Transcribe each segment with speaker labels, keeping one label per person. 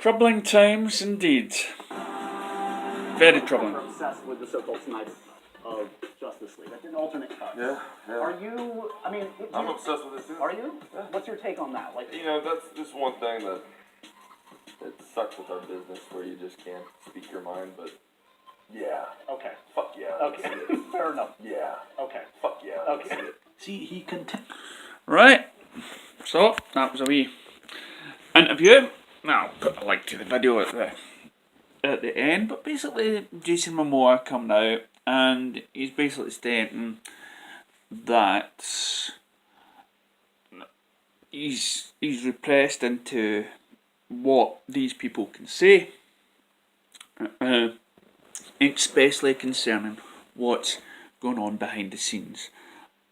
Speaker 1: Troubling times indeed. Very troubling.
Speaker 2: We're obsessed with the so-called Snyder of Justice League. That's an alternate cut.
Speaker 3: Yeah.
Speaker 2: Are you? I mean,
Speaker 3: I'm obsessed with it too.
Speaker 2: Are you?
Speaker 3: Yeah.
Speaker 2: What's your take on that? Like,
Speaker 3: That's just one thing that sucks with our business, where you just can't speak your mind. But yeah.
Speaker 2: Okay.
Speaker 3: Fuck yeah.
Speaker 2: Okay. Fair enough.
Speaker 3: Yeah.
Speaker 2: Okay.
Speaker 3: Fuck yeah.
Speaker 2: Okay.
Speaker 1: See, he continued. Right. So that was a wee interview. Now I'll put a link to the video at the end. But basically, Jason Mamoa coming out, and he's basically stating that he's repressed into what these people can say, especially concerning what's going on behind the scenes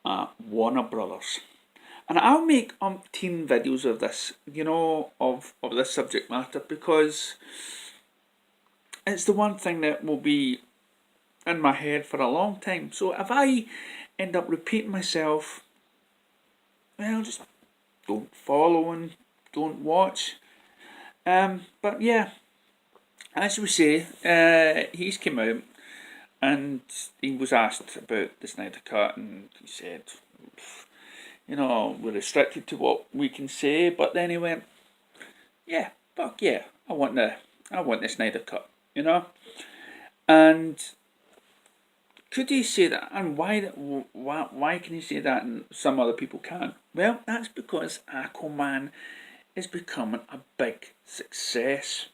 Speaker 1: at Warner Brothers. And I'll make umpteen videos of this, of this subject matter, because it's the one thing that will be in my head for a long time. So if I end up repeating myself, well, just don't follow and don't watch. But yeah, as we say, he's come out and he was asked about the Snyder Cut, and he said, we're restricted to what we can say. But then he went, yeah, fuck yeah, I want the Snyder Cut, And could he say that? And why can he say that and some other people can't? Well, that's because Aquaman is becoming a big success.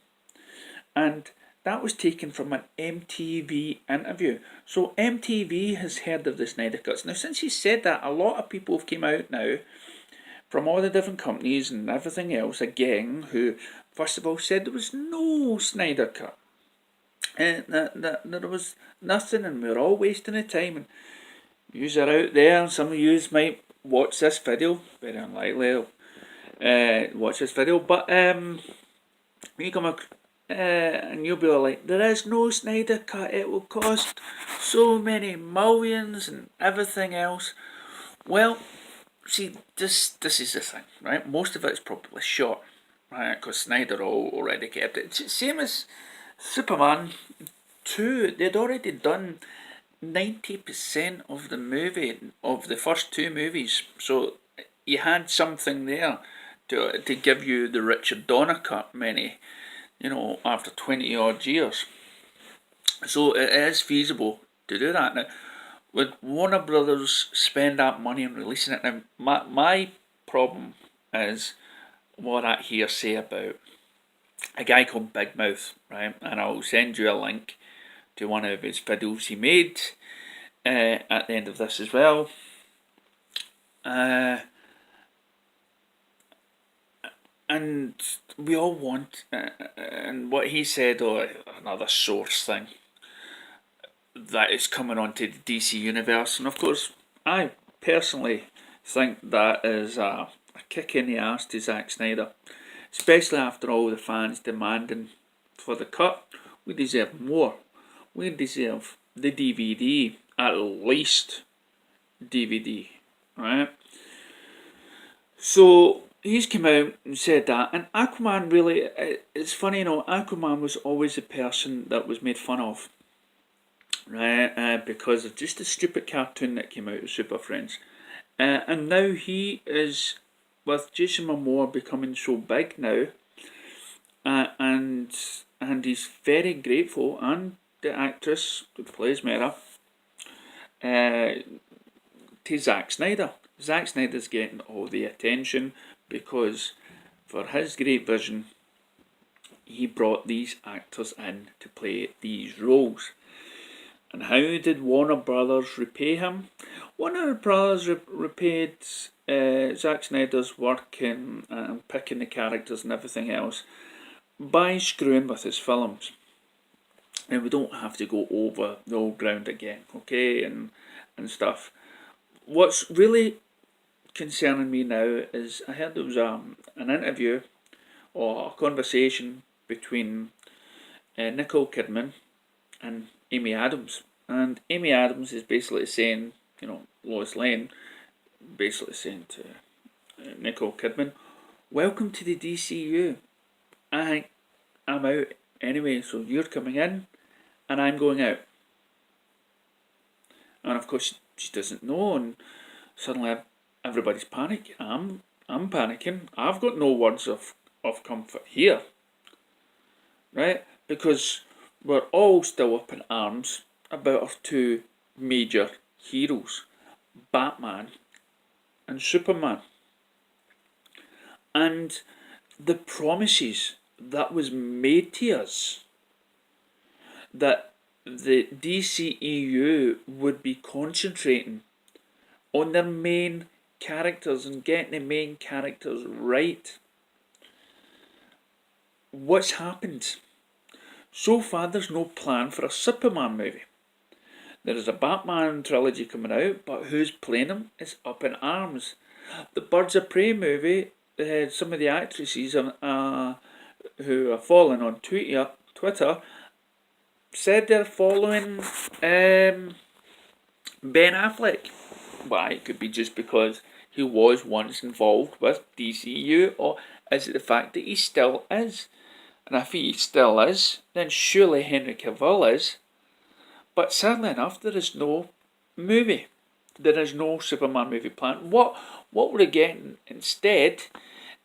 Speaker 1: And that was taken from an MTV interview. So MTV has heard of the Snyder Cuts. Now, since he said that, a lot of people have came out now from all the different companies and everything else again, who first of all said there was no Snyder Cut. And that there was nothing, and we were all wasting the time. And yous are out there, and some of yous might watch this video. Very unlikely watch this video, but when you come and you'll be like, there is no Snyder Cut, it will cost so many millions and everything else. Well, see, this is the thing, right? Most of it's probably shot, right? Because Snyder already kept it. It's the same as Superman 2. They'd already done 90% of the movie, of the first two movies. So you had something there to give you the Richard Donner cut after 20 odd years. So it is feasible to do that. Now, would Warner Brothers spend that money on releasing it? Now, my problem is what I hear say about a guy called Big Mouth, right? And I'll send you a link to one of his videos he made at the end of this as well. And we all want, and what he said, or another source thing, that is coming onto the DC universe. And of course, I personally think that is a kick in the ass to Zack Snyder, especially after all the fans demanding for the cut. We deserve more. We deserve the DVD, at least DVD, right? So he's come out and said that, and Aquaman really, it's funny, Aquaman was always the person that was made fun of, right, because of just the stupid cartoon that came out of Super Friends, and now he is, with Jason Momoa becoming so big now, and he's very grateful, and the actress who plays Mera, to Zack Snyder. Zack Snyder's getting all the attention because for his great vision, he brought these actors in to play these roles. And how did Warner Brothers repay him? Warner Brothers repaid Zack Snyder's work in picking the characters and everything else by screwing with his films. And we don't have to go over the old ground again, okay, and stuff. What's really concerning me now is I heard there was an interview or a conversation between Nicole Kidman and Amy Adams, and Amy Adams is basically saying, Lois Lane, basically saying to Nicole Kidman, welcome to the DCU. I'm out anyway, so you're coming in and I'm going out. And of course she doesn't know, and suddenly everybody's panicking. I'm panicking. I've got no words of comfort here, right? Because we're all still up in arms about our two major heroes, Batman and Superman. And the promises that was made to us that the DCEU would be concentrating on their main characters and getting the main characters right. What's happened? So far there's no plan for a Superman movie. There is a Batman trilogy coming out, but who's playing them is up in arms. The Birds of Prey movie, some of the actresses who are following on Twitter said they're following Ben Affleck. Why? It could be just because he was once involved with DCU, or is it the fact that he still is? And if he still is, then surely Henry Cavill is. But sadly enough, there is no movie. There is no Superman movie planned. What we're getting instead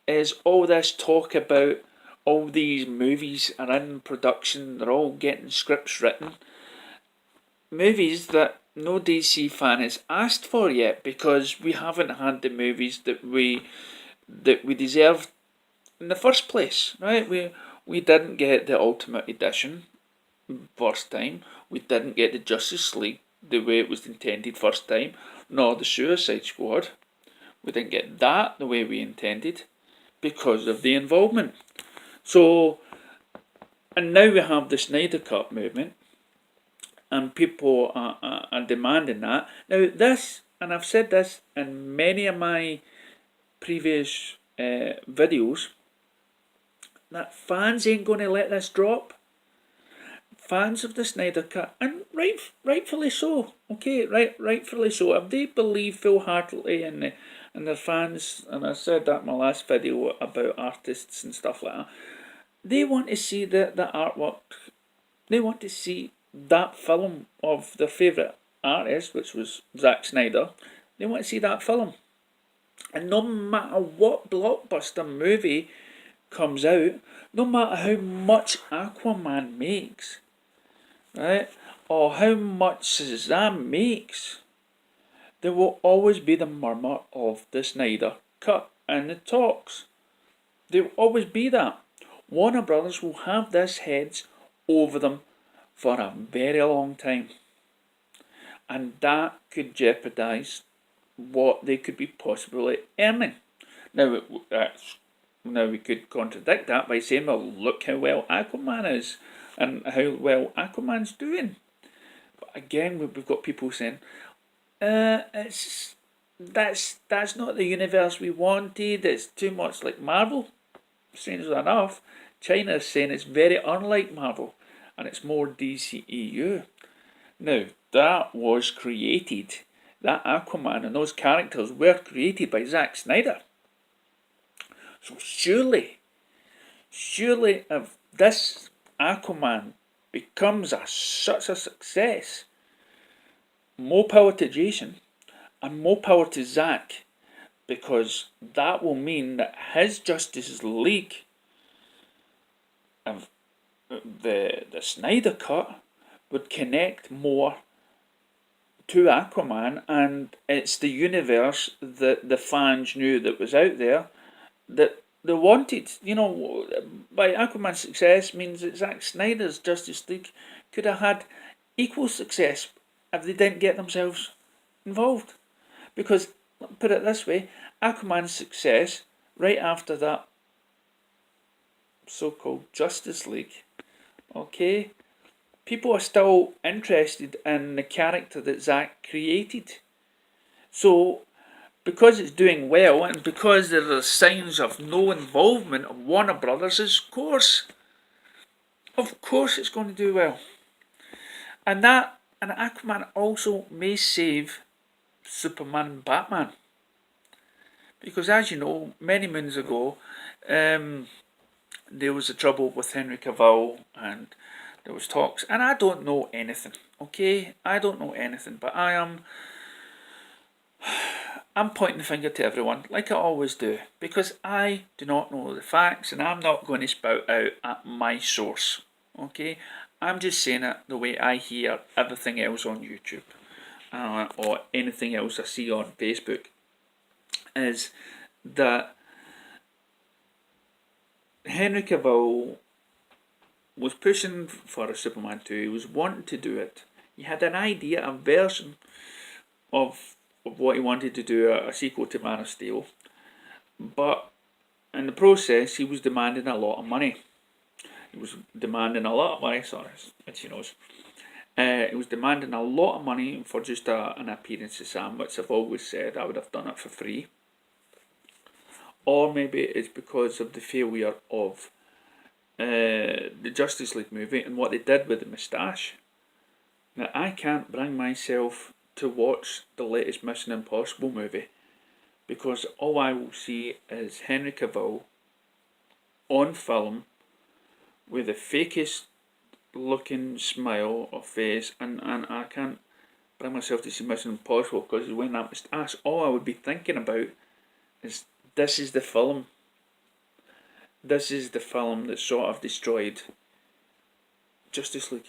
Speaker 1: is all this talk about all these movies are in production, they're all getting scripts written. Movies that no DC fan has asked for yet, because we haven't had the movies that we deserved in the first place, right? We didn't get the Ultimate Edition first time. We didn't get the Justice League the way it was intended first time, nor the Suicide Squad. We didn't get that the way we intended because of the involvement. So, and now we have the Snyder Cut movement, and people are demanding that. Now this, and I've said this in many of my previous videos, that fans ain't going to let this drop. Fans of the Snyder Cut, and rightfully so. Okay, rightfully so. If they believe full-heartedly in their fans, and I said that in my last video about artists and stuff like that, they want to see the artwork. They want to see that film of their favourite artist, which was Zack Snyder. They want to see that film. And no matter what blockbuster movie comes out, no matter how much Aquaman makes, right, or how much Shazam makes, there will always be the murmur of the Snyder Cut and the talks. There will always be that. Warner Brothers will have this heads over them for a very long time, and that could jeopardise what they could be possibly earning. Now we could contradict that by saying, well, look how well Aquaman is and how well Aquaman's doing. But again, we've got people saying, that's not the universe we wanted, it's too much like Marvel. Strangely enough, China is saying it's very unlike Marvel and it's more DCEU. Now, that was created, that Aquaman and those characters were created by Zack Snyder. So surely if this Aquaman becomes such a success, more power to Jason and more power to Zack, because that will mean that his Justice League of the Snyder Cut would connect more to Aquaman, and it's the universe that the fans knew that was out there that they wanted. You know, by Aquaman's success means that Zack Snyder's Justice League could have had equal success if they didn't get themselves involved. Because, put it this way, Aquaman's success right after that so-called Justice League, okay, people are still interested in the character that Zack created. So, because it's doing well, and because there are signs of no involvement of Warner Brothers, of course it's going to do well. And Aquaman also may save Superman and Batman. Because as you know, many moons ago, there was a trouble with Henry Cavill, and there was talks, and I don't know anything, okay? I don't know anything, but I'm pointing the finger to everyone, like I always do, because I do not know the facts, and I'm not going to spout out at my source, okay? I'm just saying it the way I hear everything else on YouTube, or anything else I see on Facebook, is that Henry Cavill was pushing for a Superman 2, he was wanting to do it. He had an idea, a version of what he wanted to do, a sequel to Man of Steel, but in the process he was demanding a lot of money. He was demanding a lot of money, sorry, itchy nose. He was demanding a lot of money for just an appearance to Sam, which I've always said I would have done it for free. Or maybe it's because of the failure of the Justice League movie and what they did with the moustache. Now, I can't bring myself to watch the latest Mission Impossible movie, because all I will see is Henry Cavill on film with the fakest looking smile or face, and I can't bring myself to see Mission Impossible because he's wearing that moustache. All I would be thinking about is, this is the film. This is the film that sort of destroyed Justice League.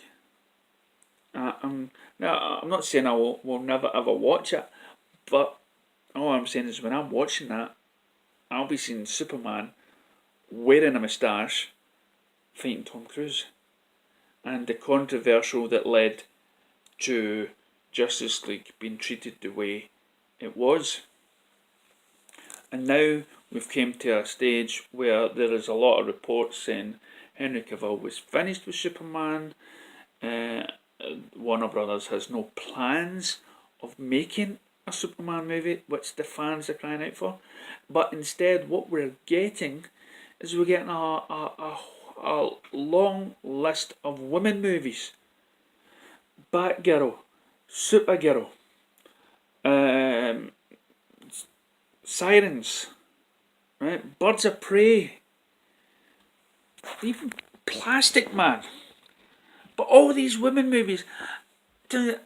Speaker 1: I'm not saying I will never ever watch it, but all I'm saying is when I'm watching that, I'll be seeing Superman wearing a moustache fighting Tom Cruise. And the controversial that led to Justice League being treated the way it was. And now we've came to a stage where there is a lot of reports saying Henry Cavill was finished with Superman. Warner Brothers has no plans of making a Superman movie, which the fans are crying out for. But instead, what we're getting is we're getting a long list of women movies. Batgirl, Supergirl, Sirens, right? Birds of Prey, even Plastic Man. But all these women movies, what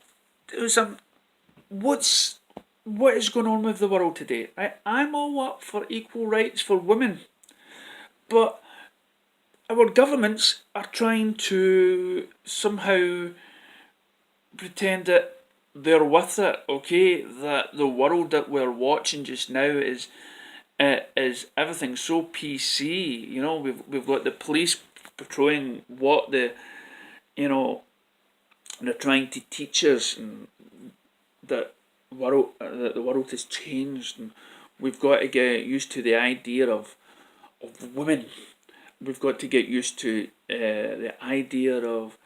Speaker 1: is going on with the world today? I'm all up for equal rights for women, but our governments are trying to somehow pretend that they're with it, okay? That the world that we're watching just now is everything so PC. You know, we've got the police portraying what they're trying to teach us, and that the world has changed, and we've got to get used to the idea of women. We've got to get used to the idea of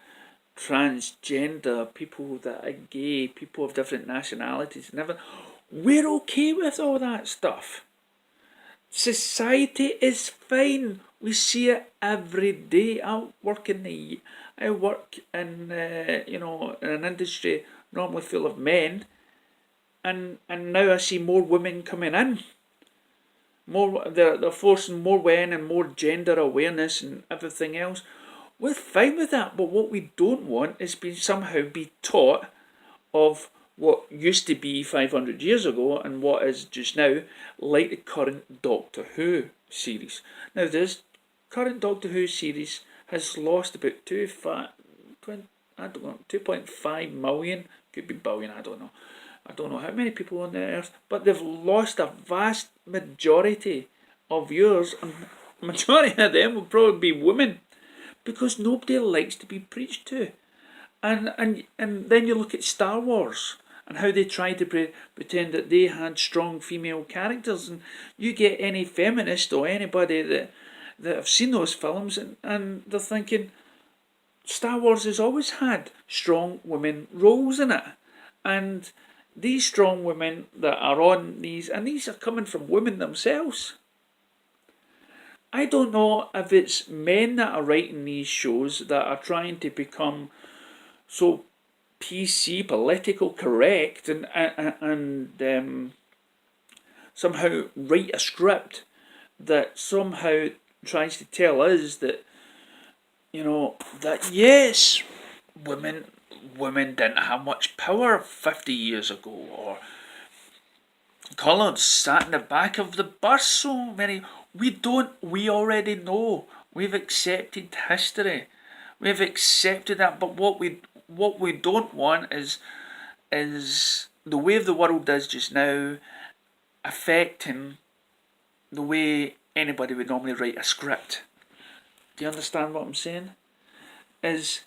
Speaker 1: transgender, people that are gay, people of different nationalities, and everything. We're okay with all that stuff. Society is fine. We see it every day. I work in in an industry normally full of men, and now I see more women coming in. They're forcing more women and more gender awareness and everything else. We're fine with that, but what we don't want is somehow be taught of what used to be 500 years ago and what is just now, like the current Doctor Who series. Now, this current Doctor Who series has lost about 2.5 million, could be billion, I don't know how many people on the earth, but they've lost a vast majority of viewers, and majority of them will probably be women, because nobody likes to be preached to. And then you look at Star Wars and how they try to pretend that they had strong female characters, and you get any feminist or anybody that have seen those films, and they're thinking Star Wars has always had strong women roles in it, and these strong women that are on these, and these are coming from women themselves. I don't know if it's men that are writing these shows that are trying to become so PC, political correct, and somehow write a script that somehow tries to tell us that, you know, that yes, women didn't have much power 50 years ago, or colours sat in the back of the bus so many. We already know. We've accepted history. We've accepted that, but what we don't want is the way the world is just now affecting the way anybody would normally write a script. Do you understand what I'm saying? Is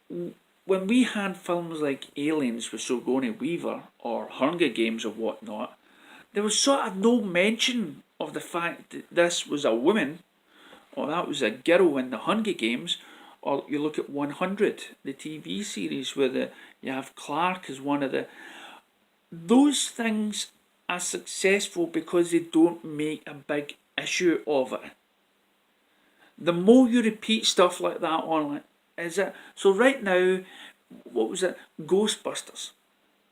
Speaker 1: when we had films like Aliens with Sigourney Weaver or Hunger Games or whatnot, there was sort of no mention of the fact that this was a woman, or that was a girl in the Hunger Games. Or you look at 100, the TV series where you have Clark as one of the... Those things are successful because they don't make a big issue of it. The more you repeat stuff like that online, is it? So right now, what was it? Ghostbusters.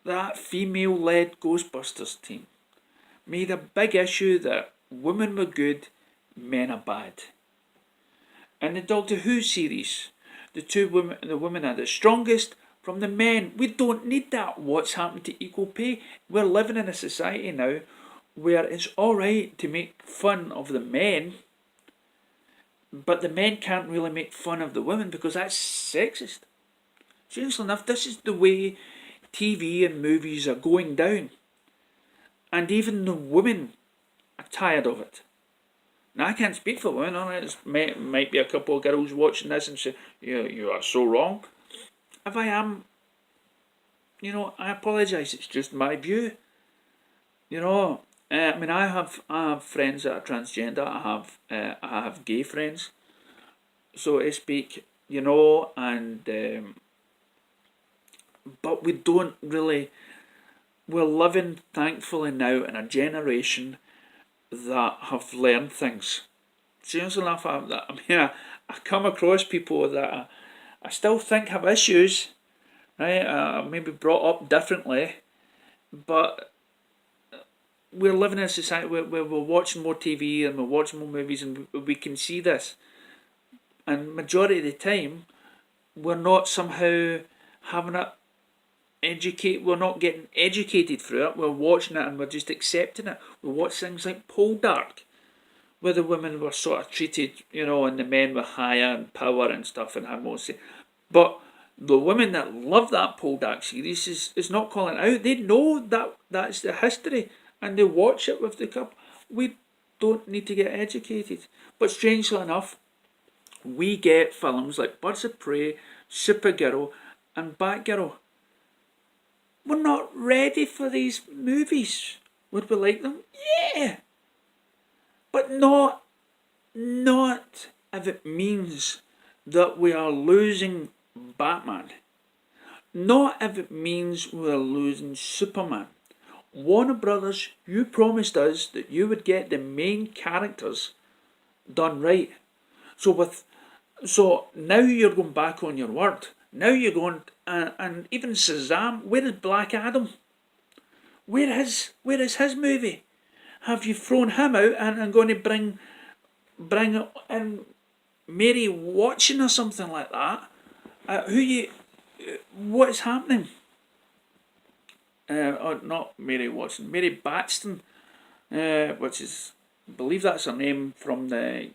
Speaker 1: That female-led Ghostbusters team made a big issue that women were good, men are bad. In the Doctor Who series, the women are the strongest from the men. We don't need that. What's happened to equal pay? We're living in a society now where it's alright to make fun of the men, but the men can't really make fun of the women because that's sexist. Seriously enough, this is the way TV and movies are going down. And even the women are tired of it. Now, I can't speak for women. There might be a couple of girls watching this and say, you are so wrong. If I am, I apologise. It's just my view. I have friends that are transgender. I have gay friends, so to speak. But we don't really. We're living, thankfully, now in a generation that have learned things. Seriously enough, I come across people that I still think have issues, right? Maybe brought up differently, but we're living in a society where we're watching more TV and we're watching more movies, and we can see this. And majority of the time, we're not somehow having it we're not getting educated through it. We're watching it and we're just accepting it. We watch things like Poldark, where the women were sort of treated, and the men were higher and power and stuff and had more say. But the women that love that Poldark series is not calling it out. They know that that's the history and they watch it with the couple. We don't need to get educated. But strangely enough, we get films like Birds of Prey, Supergirl and Batgirl. We're not ready for these movies. Would we like them? Yeah. But not if it means that we are losing Batman. Not if it means we're losing Superman. Warner Brothers, you promised us that you would get the main characters done right. So now you're going back on your word. Now you're going, and even Shazam, where is Black Adam? Where is his movie? Have you thrown him out and going to bring in Mary Watson or something like that? What is happening? Not Mary Watson, Mary Baxton, which is, I believe that's her name from the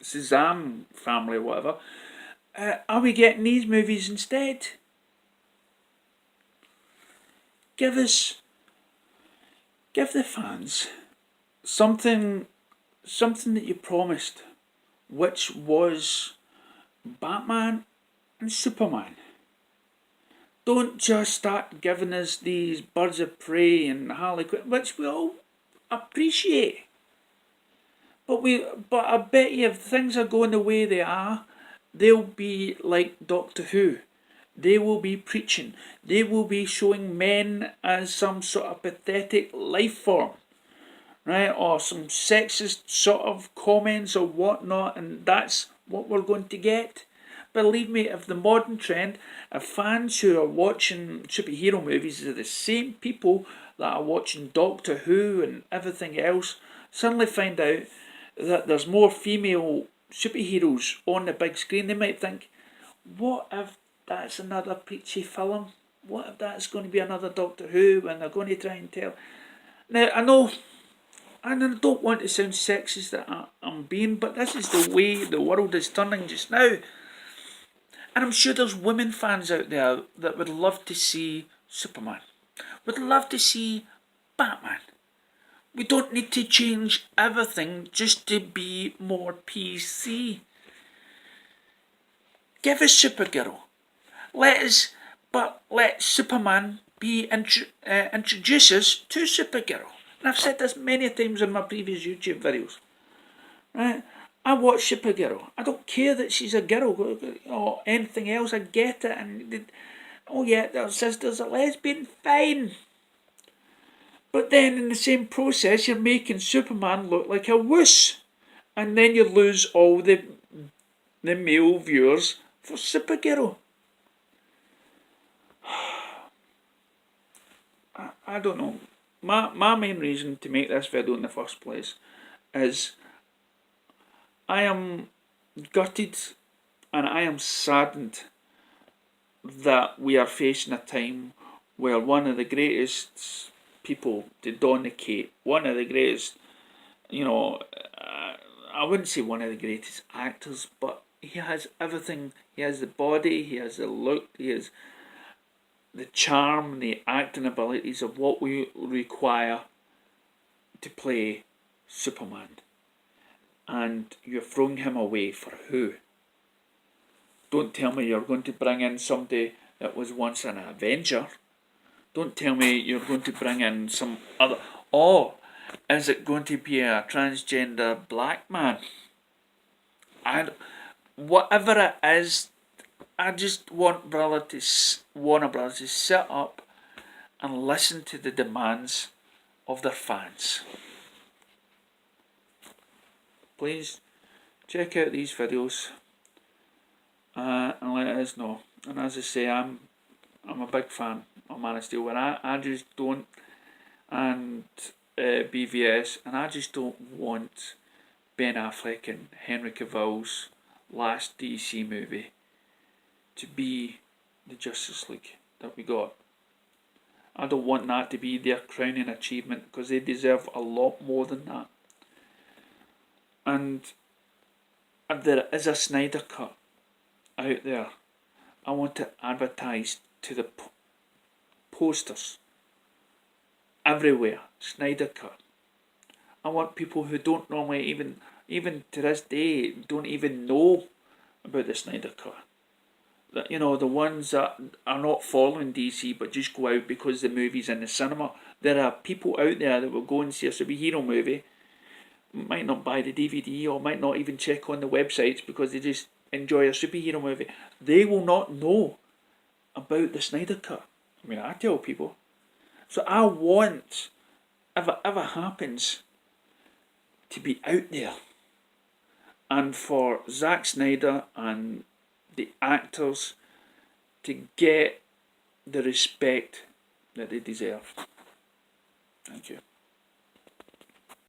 Speaker 1: Shazam family or whatever. Are we getting these movies instead? Give the fans something that you promised, which was Batman and Superman. Don't just start giving us these Birds of Prey and Harley Quinn, which we all appreciate. But I bet you if things are going the way they are, they'll be like Doctor Who. They will be preaching. They will be showing men as some sort of pathetic life form, right? Or some sexist sort of comments or whatnot, and that's what we're going to get. Believe me, if the modern trend, if fans who are watching superhero movies are the same people that are watching Doctor Who and everything else, suddenly find out that there's more female superheroes on the big screen, they might think, what if that's another preachy film? What if that's going to be another Doctor Who and they're going to try and tell? Now, I know, and I don't want to sound sexist that I'm being, but this is the way the world is turning just now. And I'm sure there's women fans out there that would love to see Superman, would love to see Batman. We don't need to change everything just to be more PC. Give us Supergirl. Let Superman be introduce us to Supergirl. And I've said this many times in my previous YouTube videos. Right? I watch Supergirl. I don't care that she's a girl or anything else. I get it. And oh yeah, their sister's a lesbian. Fine. But then in the same process, you're making Superman look like a wuss. And then you lose all the male viewers for Supergirl. I don't know. My main reason to make this video in the first place is I am gutted and I am saddened that we are facing a time where one of the greatest people to don the cape, one of the greatest, I wouldn't say one of the greatest actors, but he has everything. He has the body, he has the look, he has the charm, the acting abilities of what we require to play Superman. And you're throwing him away for who? Don't tell me you're going to bring in somebody that was once an Avenger. Don't tell me you're going to bring in some other... Or is it going to be a transgender black man? And whatever it is, I just want Warner Brothers to sit up and listen to the demands of their fans. Please check out these videos and let us know. And as I say, I'm a big fan of Man of Steel, and I just don't, and BVS, and I just don't want Ben Affleck and Henry Cavill's last DC movie to be the Justice League that we got. I don't want that to be their crowning achievement, because they deserve a lot more than that. And if there is a Snyder cut out there, I want it advertised to the posters everywhere. Snyder cut. I want people who don't normally even to this day don't even know about the Snyder cut. That, the ones that are not following DC but just go out because the movie's in the cinema. There are people out there that will go and see a superhero movie, might not buy the DVD or might not even check on the websites because they just enjoy a superhero movie. They will not know about the Snyder cut. I mean, I tell people. So I want, if it ever happens, to be out there. And for Zack Snyder and the actors to get the respect that they deserve. Thank you.